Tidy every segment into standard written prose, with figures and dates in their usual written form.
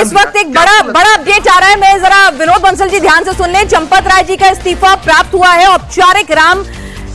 इस वक्त एक बड़ा अपडेट आ रहा है। मैं जरा विनोद बंसल जी ध्यान से सुन लें। चंपत राय जी का इस्तीफा प्राप्त हुआ है। औपचारिक राम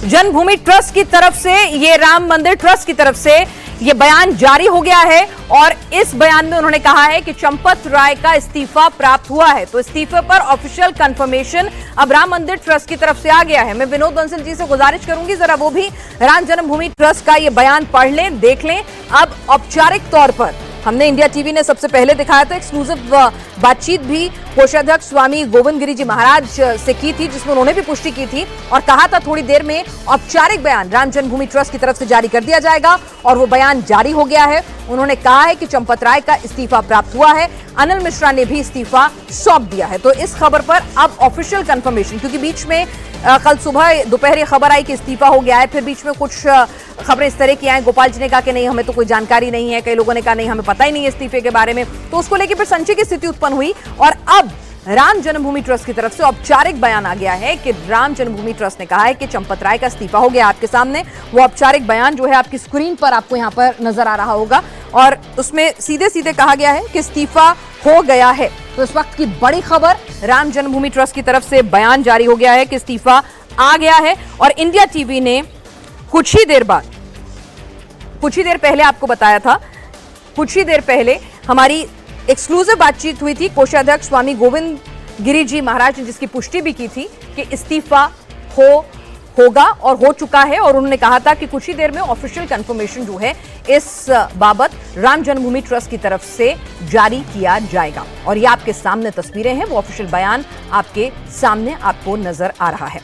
जन्मभूमि ट्रस्ट की तरफ से, ये राम मंदिर ट्रस्ट की तरफ से ये बयान जारी हो गया है और इस बयान में उन्होंने कहा है कि चंपत राय का इस्तीफा प्राप्त हुआ है। तो इस्तीफे पर ऑफिशियल कंफर्मेशन अब राम मंदिर ट्रस्ट की तरफ से आ गया है। मैं विनोद बंसल जी से गुजारिश करूंगी जरा वो भी राम जन्मभूमि ट्रस्ट का ये बयान पढ़ लें, देख लें। अब औपचारिक तौर पर हमने इंडिया टीवी ने सबसे पहले दिखाया था, एक्सक्लूसिव बातचीत भी कोषाध्यक्ष स्वामी गोविंद गिरी जी महाराज से की थी, जिसमें उन्होंने भी पुष्टि की थी और कहा था थोड़ी देर में औपचारिक बयान राम जन्मभूमि ट्रस्ट की तरफ से जारी कर दिया जाएगा और वो बयान जारी हो गया है। उन्होंने कहा है कि चंपत राय का इस्तीफा प्राप्त हुआ है, अनिल मिश्रा ने भी इस्तीफा सौंप दिया है। तो इस खबर पर अब ऑफिशियल कंफर्मेशन, क्योंकि बीच में कल सुबह दोपहर खबर आई कि इस्तीफा हो गया है, फिर बीच में कुछ खबरें इस तरह की आई। गोपाल जी ने कहा कि नहीं हमें तो कोई जानकारी नहीं है, कई लोगों ने कहा नहीं हमें पता ही नहीं है इस्तीफे के बारे में, तो उसको लेकर फिर संशय की स्थिति उत्पन्न हुई और अब राम जन्मभूमि ट्रस्ट की तरफ से औपचारिक बयान आ गया है कि राम जन्मभूमि ट्रस्ट ने कहा है कि चंपत राय का इस्तीफा हो गया। आपके सामने वो औपचारिक बयान जो है आपकी स्क्रीन पर आपको यहां पर नजर आ रहा होगा और उसमें सीधे सीधे कहा गया है कि इस्तीफा हो गया है। तो इस वक्त की बड़ी खबर, राम जन्मभूमि ट्रस्ट की तरफ से बयान जारी हो गया है कि इस्तीफा आ गया है और इंडिया टीवी ने कुछ ही देर पहले आपको बताया था, कुछ ही देर पहले हमारी एक्सक्लूसिव बातचीत हुई थी कोषाध्यक्ष स्वामी गोविंद गिरी जी महाराज ने, जिसकी पुष्टि भी की थी कि इस्तीफा होगा और हो चुका है और उन्होंने कहा था कि कुछ ही देर में ऑफिशियल कंफर्मेशन जो है इस बाबत राम जन्मभूमि ट्रस्ट की तरफ से जारी किया जाएगा। और ये आपके सामने तस्वीरें हैं, वो ऑफिशियल बयान आपके सामने आपको नजर आ रहा है।